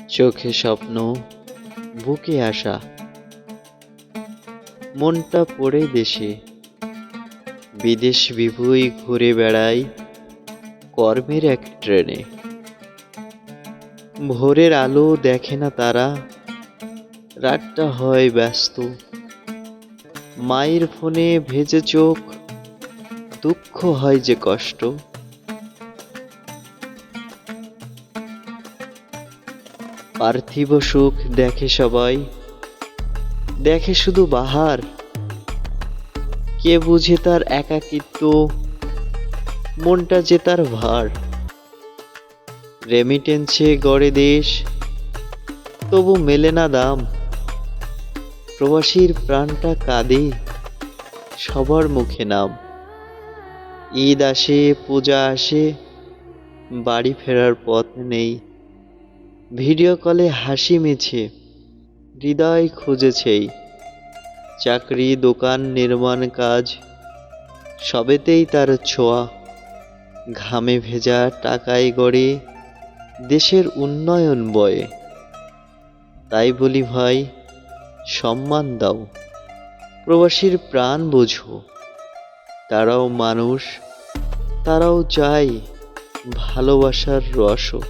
চোখে স্বপ্ন, বুকে আশা, মনটা পড়ে দেশে। বিদেশ বিভুঁই ঘুরে বেড়াই কর্মের এক ট্রেনে। ভোরের আলো দেখে না তারা, রাতটা হয় ব্যস্ত। মায়ের ফোনে ভেজে চোখ, দুঃখ হয় যে কষ্ট। পার্থিব সুখ দেখে সবাই, দেখে শুধু বাহার। কে বুঝে তার একাকিত্ব, মনটা যে তার ভার। রেমিটেন্সে গড়ে দেশ, তবু মেলে না দাম। প্রবাসীর প্রাণটা কাঁদে, সবার মুখে নাম। ঈদ আসে, পূজা আসে, বাড়ি ফেরার পথ নেই। ভিডিও কলে হাসি মিছে, হৃদয় খুঁজেছেই। চাকরি, দোকান, নির্মাণ কাজ, সবেতেই তার ছোঁয়া। ঘামে ভেজা টাকায় গড়ে দেশের উন্নয়ন বয়ে। তাই বলি ভাই, সম্মান দাও, প্রবাসীর প্রাণ বোঝো। তারাও মানুষ, তারাও চায় ভালোবাসার রসও।